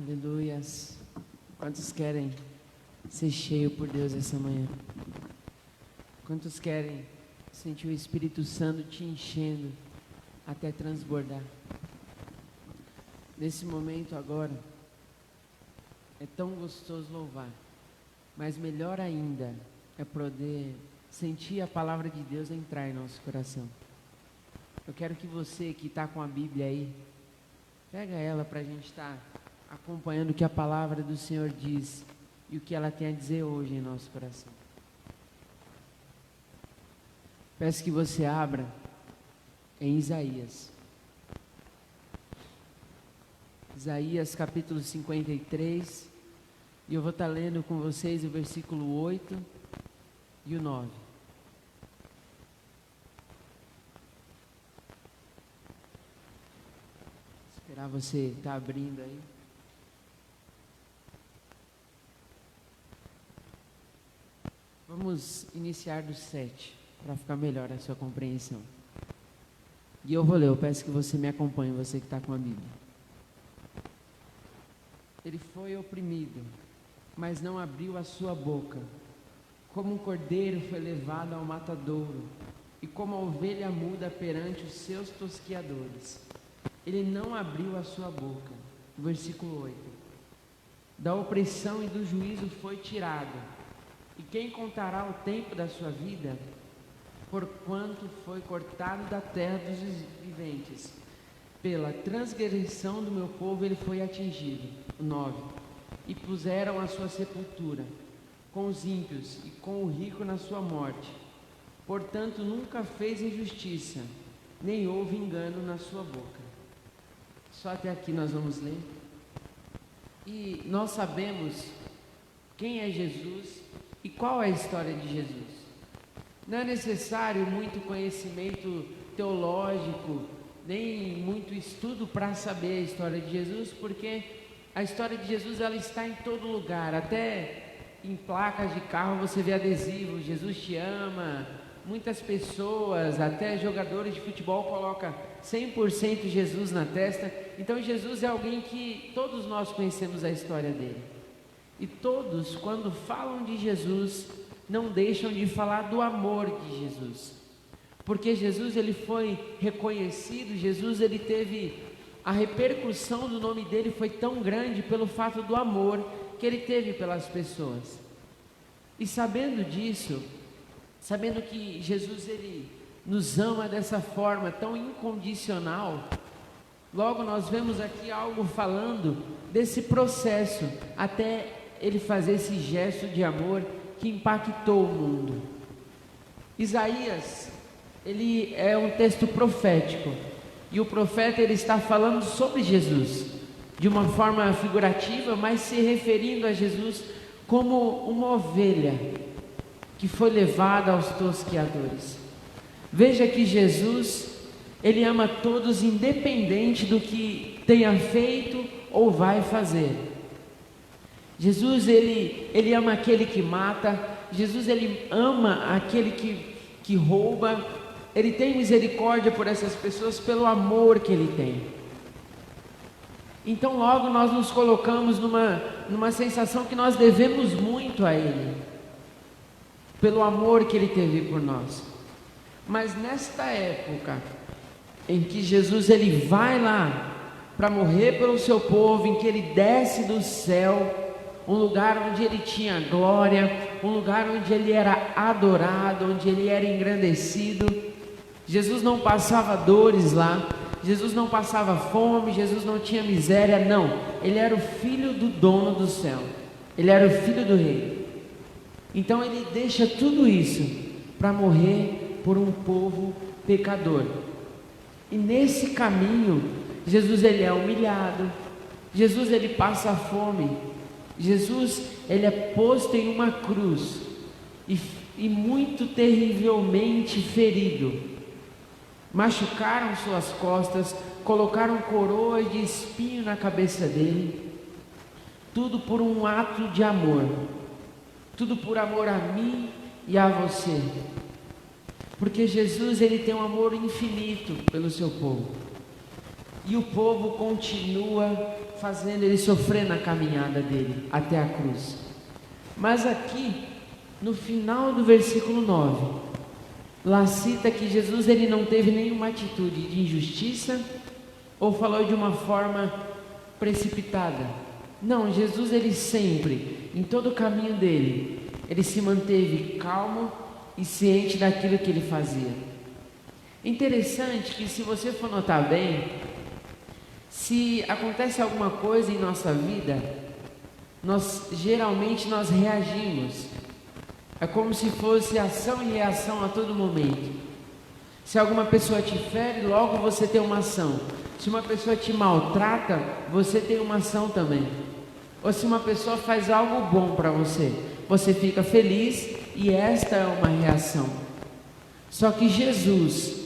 Aleluias. Quantos querem ser cheio por Deus essa manhã? Quantos querem sentir o Espírito Santo te enchendo até transbordar? Nesse momento agora, é tão gostoso louvar, mas melhor ainda é poder sentir a palavra de Deus entrar em nosso coração. Eu quero que você que está com a Bíblia aí, pega ela para a gente estar acompanhando o que a palavra do Senhor diz e o que ela tem a dizer hoje em nosso coração. Peço que você abra em Isaías. Isaías capítulo 53, e eu vou estar lendo com vocês o versículo 8 e o 9. Esperar você estar abrindo aí. Vamos iniciar do 7, para ficar melhor a sua compreensão. E eu vou ler, eu peço que você me acompanhe, você que está com a Bíblia. Ele foi oprimido, mas não abriu a sua boca. Como um cordeiro foi levado ao matadouro, e como a ovelha muda perante os seus tosquiadores. Ele não abriu a sua boca. Versículo 8. Da opressão e do juízo foi tirado. E quem contará o tempo da sua vida? Porquanto foi cortado da terra dos viventes. Pela transgressão do meu povo ele foi atingido. 9. E puseram a sua sepultura com os ímpios e com o rico na sua morte. Portanto nunca fez injustiça, nem houve engano na sua boca. Só até aqui nós vamos ler. E nós sabemos quem é Jesus e qual é a história de Jesus. Não é necessário muito conhecimento teológico, nem muito estudo para saber a história de Jesus, porque a história de Jesus ela está em todo lugar, até em placas de carro você vê adesivo, Jesus te ama. Muitas pessoas, até jogadores de futebol colocam 100% Jesus na testa. Então Jesus é alguém que todos nós conhecemos a história dele. E todos, quando falam de Jesus, não deixam de falar do amor de Jesus. Porque Jesus ele foi reconhecido, Jesus ele teve, a repercussão do nome dele foi tão grande pelo fato do amor que ele teve pelas pessoas. E sabendo disso, sabendo que Jesus ele nos ama dessa forma tão incondicional, logo nós vemos aqui algo falando desse processo até ele fazer esse gesto de amor que impactou o mundo. Isaías, ele é um texto profético, e o profeta ele está falando sobre Jesus, de uma forma figurativa, mas se referindo a Jesus como uma ovelha que foi levada aos tosquiadores. Veja que Jesus, ele ama todos independente do que tenha feito ou vai fazer. Jesus, ele ama aquele que mata. Jesus, ele ama aquele que rouba. Ele tem misericórdia por essas pessoas pelo amor que ele tem. Então logo nós nos colocamos numa sensação que nós devemos muito a ele, pelo amor que ele teve por nós. Mas nesta época em que Jesus ele vai lá para morrer pelo seu povo, em que ele desce do céu, um lugar onde ele tinha glória, um lugar onde ele era adorado, onde ele era engrandecido, Jesus não passava dores lá, Jesus não passava fome, Jesus não tinha miséria, não. Ele era o filho do dono do céu, ele era o filho do rei. Então ele deixa tudo isso para morrer por um povo pecador. E nesse caminho, Jesus ele é humilhado, Jesus ele passa fome, Jesus ele é posto em uma cruz e muito terrivelmente ferido. Machucaram suas costas, colocaram coroas de espinho na cabeça dele, tudo por um ato de amor, tudo por amor a mim e a você, porque Jesus ele tem um amor infinito pelo seu povo. E o povo continua fazendo ele sofrer na caminhada dele até a cruz. Mas aqui, no final do versículo 9, lá cita que Jesus ele não teve nenhuma atitude de injustiça ou falou de uma forma precipitada. Não, Jesus ele sempre, em todo o caminho dele, ele se manteve calmo e ciente daquilo que ele fazia. Interessante que, se você for notar bem, se acontece alguma coisa em nossa vida, geralmente nós reagimos. É como se fosse ação e reação a todo momento. Se alguma pessoa te fere, logo você tem uma ação. Se uma pessoa te maltrata, você tem uma ação também. Ou se uma pessoa faz algo bom para você, você fica feliz e esta é uma reação. Só que Jesus,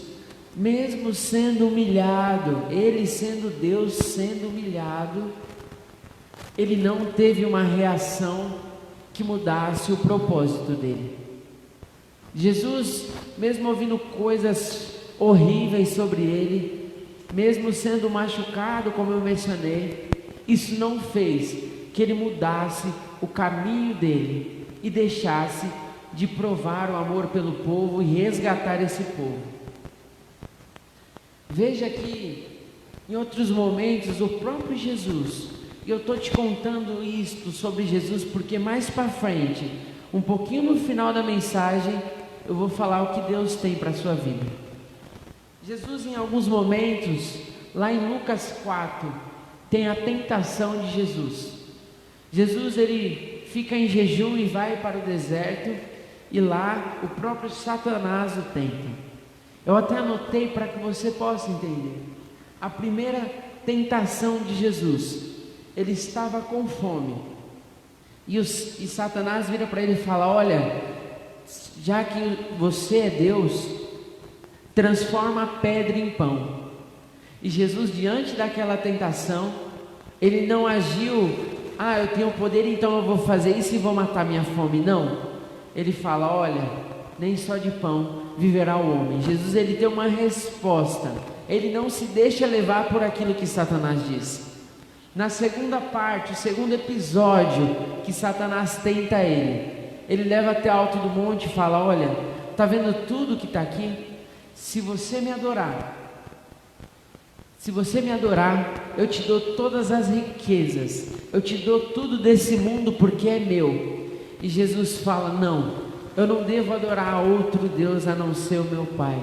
mesmo sendo humilhado, ele sendo Deus, sendo humilhado, ele não teve uma reação que mudasse o propósito dele. Jesus, mesmo ouvindo coisas horríveis sobre ele, mesmo sendo machucado, como eu mencionei, isso não fez que ele mudasse o caminho dele e deixasse de provar o amor pelo povo e resgatar esse povo. Veja que em outros momentos o próprio Jesus, e eu estou te contando isto sobre Jesus porque mais para frente, um pouquinho no final da mensagem, eu vou falar o que Deus tem para a sua vida. Jesus, em alguns momentos, lá em Lucas 4, tem a tentação de Jesus. Jesus ele fica em jejum e vai para o deserto, e lá o próprio Satanás o tenta. Eu até anotei para que você possa entender. A primeira tentação de Jesus, ele estava com fome, e Satanás vira para ele e fala: olha, já que você é Deus, transforma a pedra em pão. E Jesus, diante daquela tentação, ele não agiu: eu tenho poder, então eu vou fazer isso e vou matar minha fome. Não, ele fala: olha, nem só de pão viverá o homem. Jesus ele tem uma resposta, ele não se deixa levar por aquilo que Satanás diz. Na segunda parte, o segundo episódio que Satanás tenta ele leva até alto do monte e fala: olha, está vendo tudo que está aqui? Se você me adorar, eu te dou todas as riquezas, eu te dou tudo desse mundo porque é meu. E Jesus fala: não, eu não devo adorar outro Deus a não ser o meu Pai.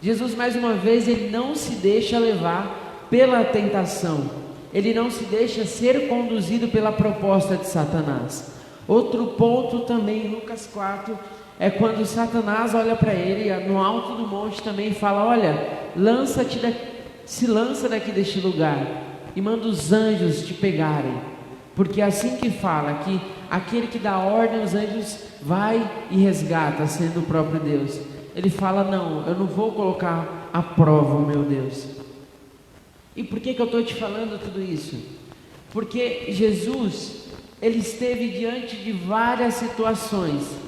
Jesus, mais uma vez, ele não se deixa levar pela tentação, ele não se deixa ser conduzido pela proposta de Satanás. Outro ponto também em Lucas 4 é quando Satanás olha para ele no alto do monte também e fala: olha, se lança daqui deste lugar e manda os anjos te pegarem, porque é assim que fala, que aquele que dá ordem aos anjos vai e resgata, sendo o próprio Deus. Ele fala: não, eu não vou colocar à prova o meu Deus. E por que eu estou te falando tudo isso? Porque Jesus, ele esteve diante de várias situações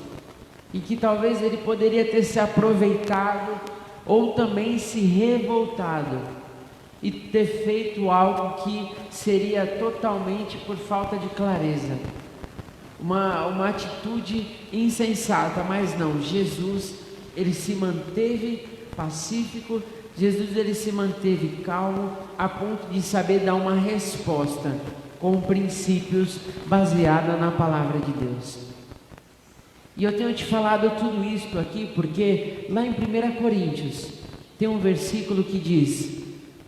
em que talvez ele poderia ter se aproveitado ou também se revoltado e ter feito algo que seria totalmente por falta de clareza, uma atitude insensata. Mas não, Jesus ele se manteve pacífico, Jesus ele se manteve calmo a ponto de saber dar uma resposta com princípios baseada na palavra de Deus. E eu tenho te falado tudo isto aqui porque lá em 1 Coríntios tem um versículo que diz,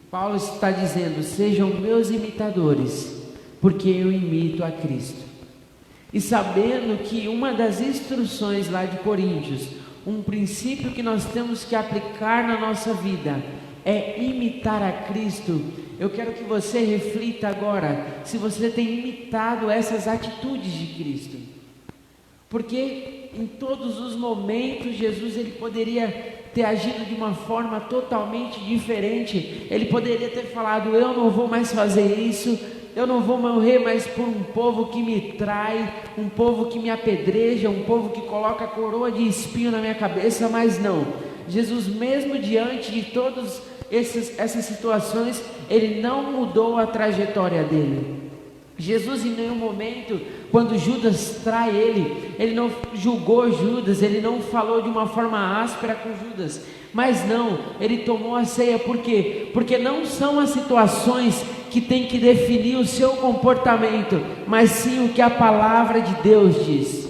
Paulo está dizendo: sejam meus imitadores, porque eu imito a Cristo. E sabendo que uma das instruções lá de Coríntios, um princípio que nós temos que aplicar na nossa vida é imitar a Cristo, eu quero que você reflita agora se você tem imitado essas atitudes de Cristo. Porque em todos os momentos Jesus ele poderia ter agido de uma forma totalmente diferente. Ele poderia ter falado: eu não vou mais fazer isso, eu não vou morrer mais por um povo que me trai, um povo que me apedreja, um povo que coloca a coroa de espinho na minha cabeça. Mas não, Jesus, mesmo diante de todas essas situações, ele não mudou a trajetória dele. Jesus em nenhum momento, quando Judas trai ele não julgou Judas, ele não falou de uma forma áspera com Judas, mas não, ele tomou a ceia. Por quê? Porque não são as situações que tem que definir o seu comportamento, mas sim o que a palavra de Deus diz.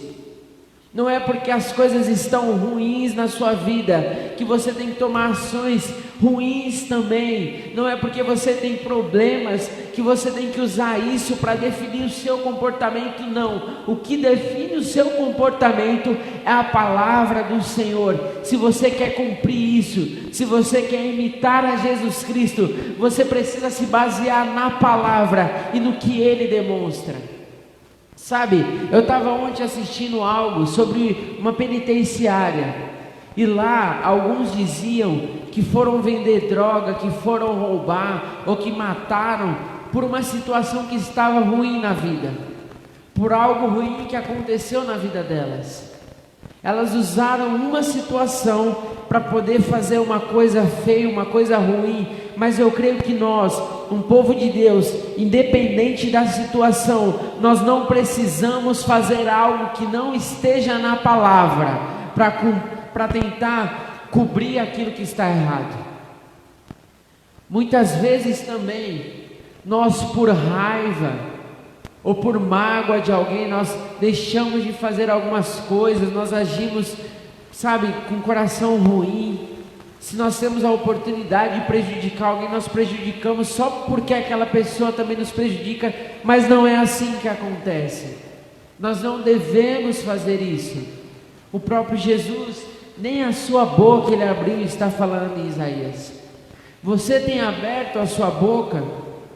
Não é porque as coisas estão ruins na sua vida que você tem que tomar ações ruins também. Não é porque você tem problemas que você tem que usar isso para definir o seu comportamento, não. O que define o seu comportamento é a palavra do Senhor. Se você quer cumprir isso, se você quer imitar a Jesus Cristo, você precisa se basear na palavra e no que Ele demonstra. Sabe, eu estava ontem assistindo algo sobre uma penitenciária, e lá alguns diziam que foram vender droga, que foram roubar, ou que mataram por uma situação que estava ruim na vida, por algo ruim que aconteceu na vida delas. Elas usaram uma situação para poder fazer uma coisa feia, uma coisa ruim, mas eu creio que nós, um povo de Deus, independente da situação, nós não precisamos fazer algo que não esteja na palavra, para tentar cobrir aquilo que está errado. Muitas vezes também, nós por raiva, ou por mágoa de alguém, nós deixamos de fazer algumas coisas, nós agimos, sabe, com coração ruim. Se nós temos a oportunidade de prejudicar alguém, nós prejudicamos só porque aquela pessoa também nos prejudica, mas não é assim que acontece. Nós não devemos fazer isso. O próprio Jesus, nem a sua boca ele abriu, está falando em Isaías. Você tem aberto a sua boca?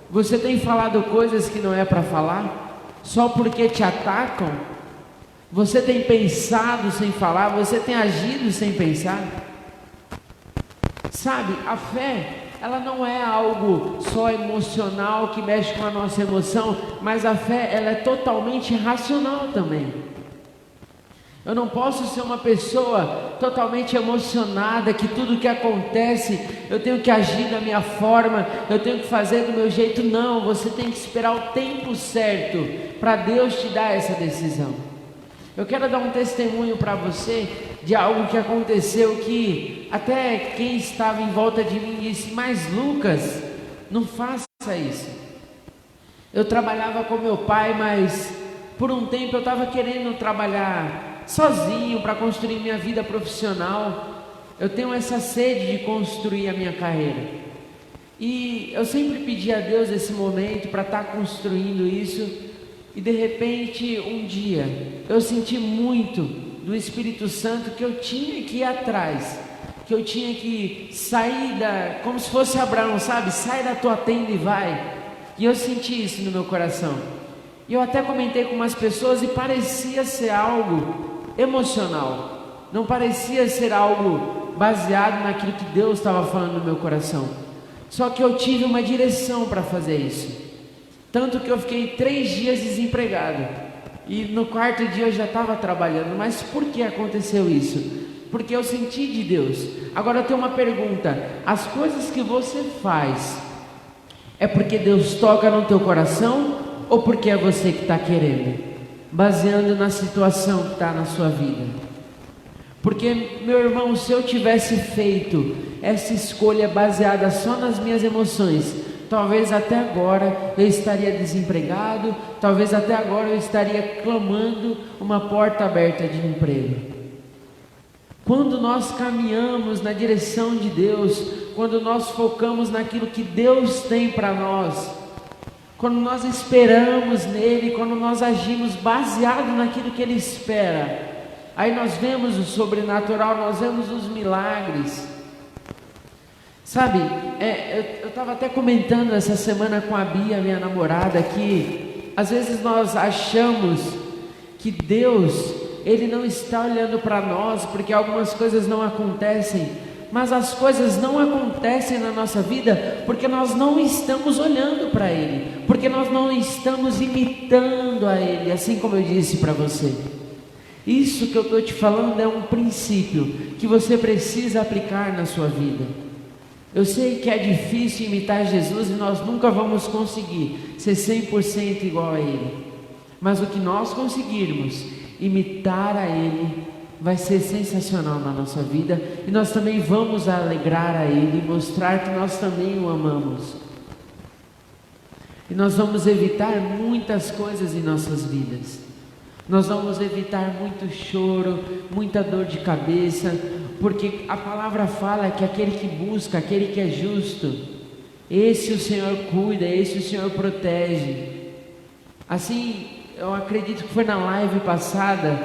Você tem falado coisas que não é para falar? Só porque te atacam? Você tem pensado sem falar? Você tem agido sem pensar? Sabe, a fé, ela não é algo só emocional que mexe com a nossa emoção, mas a fé, ela é totalmente racional também. Eu não posso ser uma pessoa totalmente emocionada, que tudo que acontece eu tenho que agir da minha forma, eu tenho que fazer do meu jeito. Não, você tem que esperar o tempo certo para Deus te dar essa decisão. Eu quero dar um testemunho para você de algo que aconteceu, que até quem estava em volta de mim disse: mas Lucas, não faça isso. Eu trabalhava com meu pai, mas por um tempo eu estava querendo trabalhar sozinho para construir minha vida profissional. Eu tenho essa sede de construir a minha carreira, e eu sempre pedi a Deus esse momento para estar construindo isso. E de repente um dia eu senti muito do Espírito Santo que eu tinha que ir atrás, que eu tinha que sair como se fosse Abraão, sabe? Sai da tua tenda e vai. E eu senti isso no meu coração. E eu até comentei com umas pessoas, e parecia ser algo emocional, não parecia ser algo baseado naquilo que Deus estava falando no meu coração. Só que eu tive uma direção para fazer isso, tanto que eu fiquei 3 dias desempregado, e no 4º dia eu já estava trabalhando. Mas por que aconteceu isso? Porque eu senti de Deus. Agora eu tenho uma pergunta: as coisas que você faz, é porque Deus toca no teu coração, ou porque é você que está querendo? Baseando na situação que está na sua vida. Porque, meu irmão, se eu tivesse feito essa escolha baseada só nas minhas emoções, talvez até agora eu estaria desempregado, talvez até agora eu estaria clamando uma porta aberta de emprego. Quando nós caminhamos na direção de Deus, quando nós focamos naquilo que Deus tem para nós, quando nós esperamos nele, quando nós agimos baseado naquilo que ele espera, aí nós vemos o sobrenatural, nós vemos os milagres. Sabe, eu estava até comentando essa semana com a Bia, minha namorada, que às vezes nós achamos que Deus, ele não está olhando para nós porque algumas coisas não acontecem, mas as coisas não acontecem na nossa vida porque nós não estamos olhando para Ele, porque nós não estamos imitando a Ele, assim como eu disse para você. Isso que eu estou te falando é um princípio que você precisa aplicar na sua vida. Eu sei que é difícil imitar Jesus e nós nunca vamos conseguir ser 100% igual a Ele. Mas o que nós conseguirmos imitar a Ele vai ser sensacional na nossa vida. E nós também vamos alegrar a Ele e mostrar que nós também o amamos. E nós vamos evitar muitas coisas em nossas vidas. Nós vamos evitar muito choro, muita dor de cabeça, porque a palavra fala que aquele que busca, aquele que é justo, esse o Senhor cuida, esse o Senhor protege. Assim, eu acredito que foi na live passada,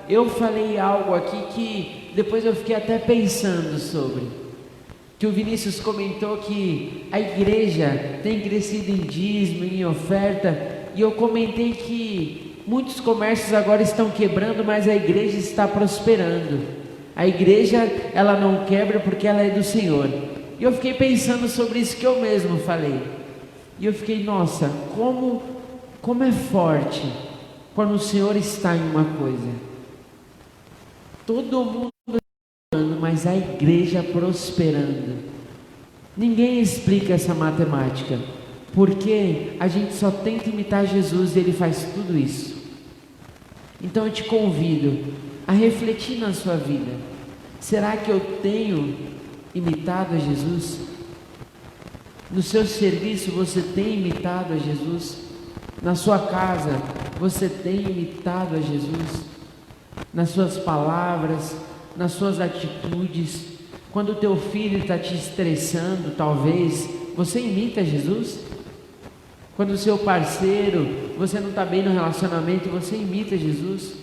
eu falei algo aqui que depois eu fiquei até pensando sobre. Que o Vinícius comentou que a igreja tem crescido em dízimo, em oferta, e eu comentei que muitos comércios agora estão quebrando, mas a igreja está prosperando. A igreja, ela não quebra porque ela é do Senhor. E eu fiquei pensando sobre isso que eu mesmo falei. E eu fiquei, nossa, como é forte quando o Senhor está em uma coisa. Todo mundo prosperando, mas a igreja prosperando. Ninguém explica essa matemática, porque a gente só tenta imitar Jesus e Ele faz tudo isso. Então eu te convido a refletir na sua vida. Será que eu tenho imitado a Jesus? No seu serviço você tem imitado a Jesus? Na sua casa você tem imitado a Jesus? Nas suas palavras, nas suas atitudes? Quando o teu filho está te estressando, talvez, você imita Jesus? Quando o seu parceiro, você não está bem no relacionamento, você imita Jesus?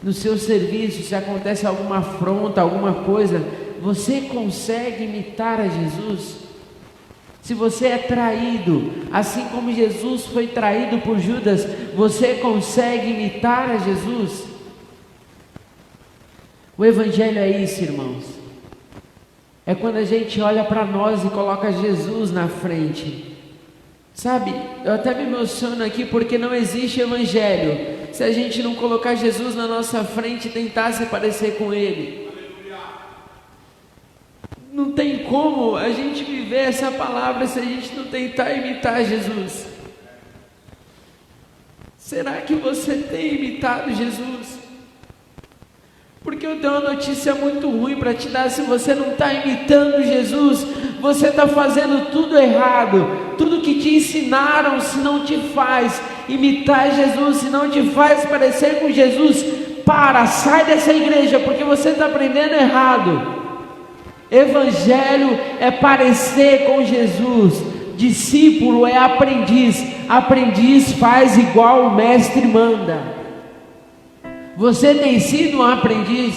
No seu serviço, se acontece alguma afronta, alguma coisa, você consegue imitar a Jesus? Se você é traído, assim como Jesus foi traído por Judas, você consegue imitar a Jesus? O Evangelho é isso, irmãos. É quando a gente olha para nós e coloca Jesus na frente. Sabe, eu até me emociono aqui porque não existe Evangelho se a gente não colocar Jesus na nossa frente e tentar se parecer com Ele. Não tem como a gente viver essa palavra se a gente não tentar imitar Jesus. Será que você tem imitado Jesus? Porque eu tenho uma notícia muito ruim para te dar. Se você não está imitando Jesus, você está fazendo tudo errado. Tudo que te ensinaram, se não te faz imitar Jesus, se não te faz parecer com Jesus, sai dessa igreja, porque você está aprendendo errado. Evangelho é parecer com Jesus. Discípulo é aprendiz. Aprendiz faz igual o mestre manda. Você tem sido um aprendiz?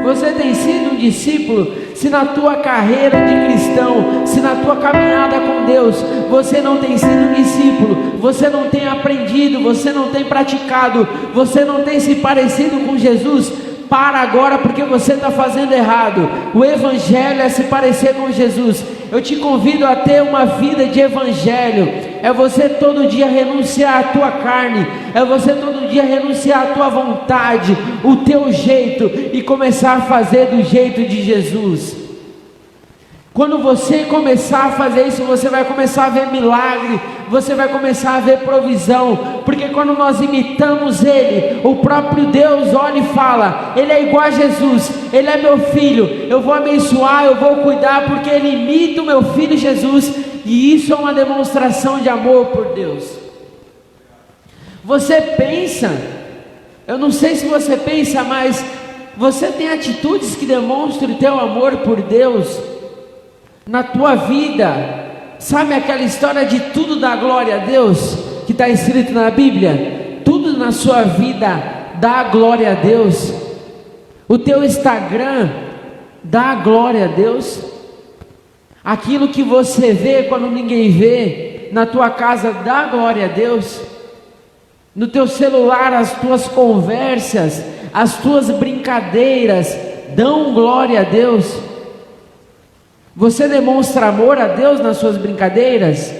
Você tem sido um discípulo? Se na tua carreira de cristão, se na tua caminhada com Deus, você não tem sido um discípulo, você não tem aprendido, você não tem praticado, você não tem se parecido com Jesus, para agora, porque você está fazendo errado. O Evangelho é se parecer com Jesus. Eu te convido a ter uma vida de Evangelho. É você todo dia renunciar à tua carne, é você todo dia renunciar à tua vontade, o teu jeito, e começar a fazer do jeito de Jesus. Quando você começar a fazer isso, você vai começar a ver milagre, você vai começar a ver provisão, porque quando nós imitamos Ele, o próprio Deus olha e fala: Ele é igual a Jesus, Ele é meu filho, eu vou abençoar, eu vou cuidar, porque Ele imita o meu filho Jesus, e isso é uma demonstração de amor por Deus. Você pensa, eu não sei se você pensa, mas você tem atitudes que demonstram o teu amor por Deus na tua vida? Sabe aquela história de tudo dá glória a Deus, que está escrito na Bíblia? Tudo na sua vida dá glória a Deus. O teu Instagram dá glória a Deus. Aquilo que você vê quando ninguém vê na tua casa dá glória a Deus. No teu celular, as tuas conversas, as tuas brincadeiras dão glória a Deus. Você demonstra amor a Deus nas suas brincadeiras?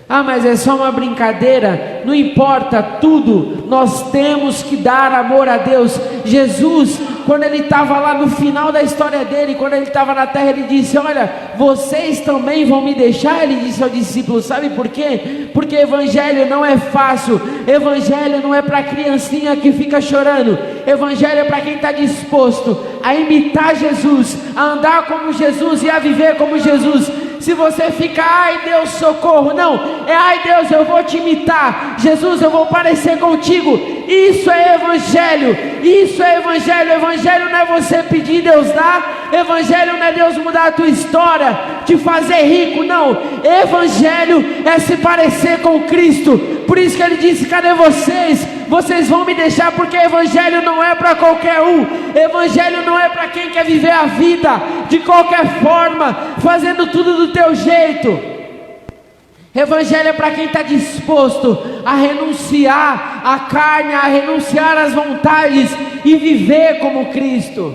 Mas é só uma brincadeira. Não importa, tudo nós temos que dar amor a Deus. Jesus quando ele estava lá no final da história dele, quando ele estava na terra, ele disse: olha, vocês também vão me deixar? Ele disse ao discípulo: sabe por quê? Porque evangelho não é fácil, evangelho não é para criancinha que fica chorando, evangelho é para quem está disposto a imitar Jesus, a andar como Jesus e a viver como Jesus. Se você fica, ai Deus, socorro, não, é ai Deus, eu vou te imitar, Jesus, eu vou parecer contigo. Isso é evangelho, isso é evangelho. Evangelho não é você pedir, Deus dá. Evangelho não é Deus mudar a tua história, te fazer rico, não. Evangelho é se parecer com Cristo. Por isso que ele disse: cadê vocês? Vocês vão me deixar, porque evangelho não é para qualquer um, evangelho não é para quem quer viver a vida de qualquer forma, fazendo tudo do teu jeito. Evangelho é para quem está disposto a renunciar à carne, a renunciar às vontades e viver como Cristo.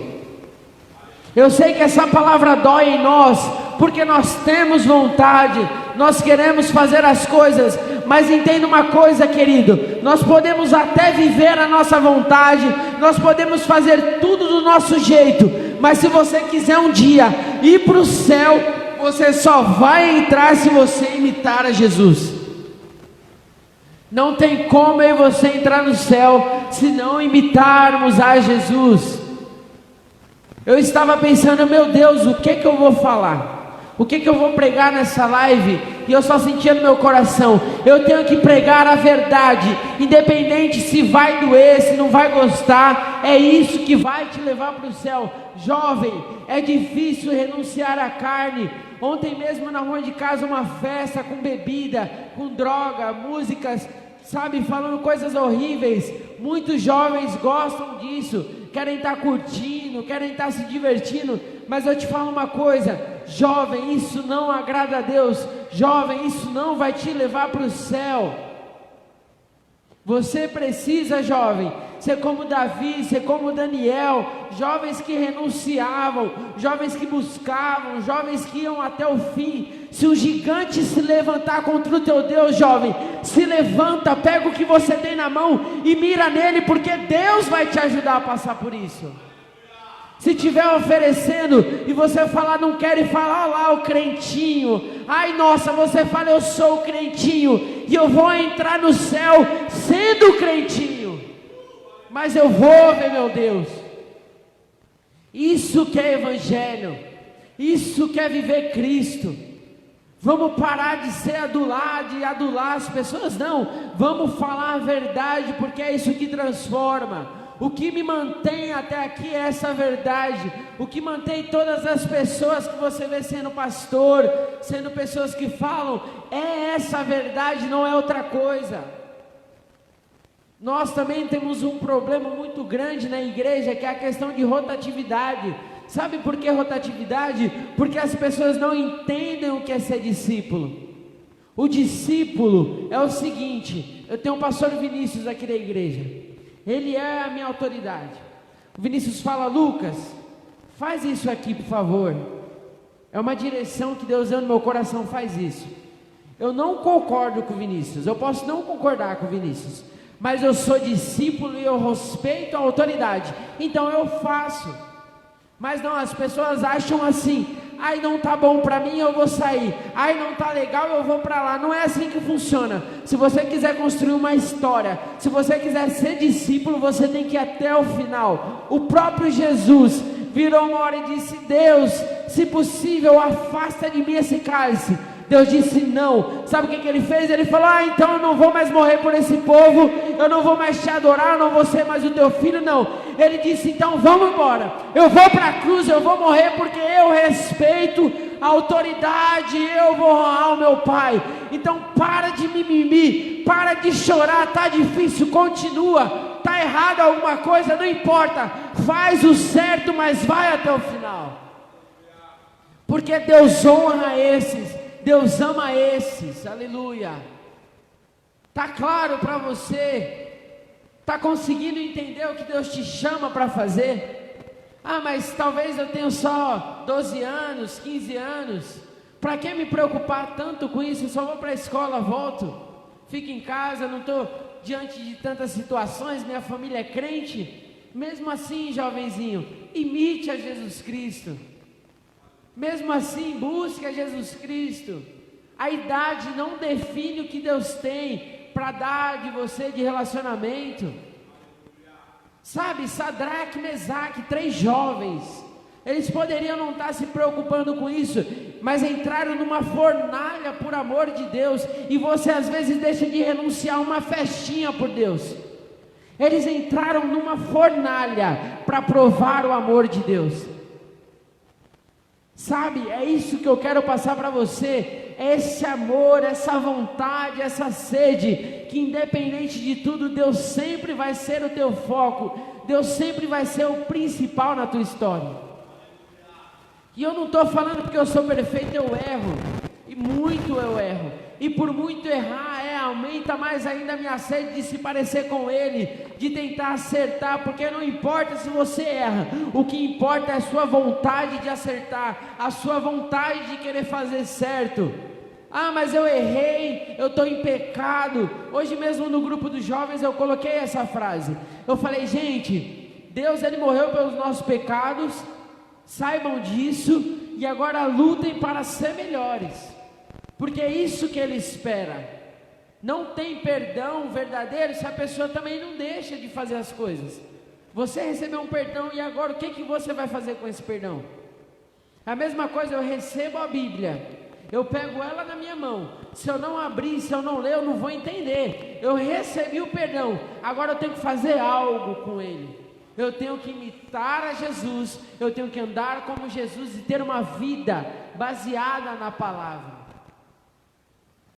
Eu sei que essa palavra dói em nós, porque nós temos vontade, nós queremos fazer as coisas, mas entenda uma coisa, querido, nós podemos até viver a nossa vontade, nós podemos fazer tudo do nosso jeito, mas se você quiser um dia ir para o céu, você só vai entrar se você imitar a Jesus. Não tem como eu e você entrar no céu se não imitarmos a Jesus. Eu estava pensando: meu Deus, o que eu vou falar? O que eu vou pregar nessa live? E eu só sentia no meu coração: eu tenho que pregar a verdade, independente se vai doer, se não vai gostar, é isso que vai te levar para o céu. Jovem, é difícil renunciar à carne. Ontem mesmo na rua de casa, uma festa com bebida, com droga, músicas, sabe, falando coisas horríveis. Muitos jovens gostam disso, querem estar curtindo, querem estar se divertindo, mas eu te falo uma coisa, jovem, isso não agrada a Deus. Jovem, isso não vai te levar para o céu. Você precisa, jovem, ser como Davi, ser como Daniel, jovens que renunciavam, jovens que buscavam, jovens que iam até o fim. Se o gigante se levantar contra o teu Deus, jovem, se levanta, pega o que você tem na mão e mira nele, porque Deus vai te ajudar a passar por isso. Se estiver oferecendo e você falar não quer, e falar lá o crentinho, ai nossa, você fala eu sou o crentinho e eu vou entrar no céu sendo crentinho, mas eu vou ver meu Deus. Isso que é evangelho, isso que é viver Cristo. Vamos parar de ser adulado, de adular as pessoas, não, vamos falar a verdade, porque é isso que transforma. O que me mantém até aqui é essa verdade. O que mantém todas as pessoas que você vê sendo pastor, sendo pessoas que falam, é essa verdade, não é outra coisa. Nós também temos um problema muito grande na igreja, que é a questão de rotatividade. Sabe por que rotatividade? Porque as pessoas não entendem o que é ser discípulo. O discípulo é o seguinte, eu tenho um pastor Vinícius aqui da igreja. Ele é a minha autoridade. O Vinícius fala: Lucas, faz isso aqui por favor. É uma direção que Deus deu no meu coração, faz isso. Eu não concordo com o Vinícius, eu posso não concordar com o Vinícius, mas eu sou discípulo e eu respeito a autoridade, então eu faço. Mas não, as pessoas acham assim: ai não tá bom para mim, eu vou sair, ai não tá legal, eu vou para lá. Não é assim que funciona. Se você quiser construir uma história, se você quiser ser discípulo, você tem que ir até o final. O próprio Jesus virou uma hora e disse: Deus, se possível, afasta de mim esse cálice. Deus disse não. Sabe o que ele fez? Ele falou: ah, então eu não vou mais morrer por esse povo, eu não vou mais te adorar, eu não vou ser mais o teu filho, não. Ele disse: então vamos embora, eu vou para a cruz, eu vou morrer porque eu respeito a autoridade, eu vou honrar o meu Pai. Então para de mimimi, para de chorar, tá difícil, continua, tá errado alguma coisa, não importa, faz o certo, mas vai até o final, porque Deus honra esses, Deus ama esses, aleluia. Tá claro para você? Tá conseguindo entender o que Deus te chama para fazer? Ah, mas talvez eu tenha só 12 anos, 15 anos, para que me preocupar tanto com isso? Eu só vou para a escola, volto, fico em casa, não estou diante de tantas situações, minha família é crente. Mesmo assim, jovenzinho, imite a Jesus Cristo. Mesmo assim, busque a Jesus Cristo. A idade não define o que Deus tem para dar de você de relacionamento. Sabe, Sadraque, Mesaque, 3 jovens, eles poderiam não estar se preocupando com isso, mas entraram numa fornalha por amor de Deus. E você às vezes deixa de renunciar a uma festinha por Deus. Eles entraram numa fornalha para provar o amor de Deus. Sabe, é isso que eu quero passar para você, esse amor, essa vontade, essa sede, que independente de tudo, Deus sempre vai ser o teu foco, Deus sempre vai ser o principal na tua história. E eu não estou falando porque eu sou perfeito, eu erro, e muito eu erro, e por muito errar, aumenta mais ainda a minha sede de se parecer com Ele, de tentar acertar, porque não importa se você erra, o que importa é a sua vontade de acertar, a sua vontade de querer fazer certo. Ah, mas eu errei, eu estou em pecado. Hoje mesmo no grupo dos jovens eu coloquei essa frase, eu falei, gente, Deus Ele morreu pelos nossos pecados, saibam disso, e agora lutem para ser melhores, porque é isso que Ele espera. Não tem perdão verdadeiro se a pessoa também não deixa de fazer as coisas. Você recebeu um perdão e agora o que você vai fazer com esse perdão? A mesma coisa, eu recebo a Bíblia, eu pego ela na minha mão, se eu não abrir, se eu não ler, eu não vou entender. Eu recebi o perdão, agora eu tenho que fazer algo com ele. Eu tenho que imitar a Jesus, eu tenho que andar como Jesus e ter uma vida baseada na palavra.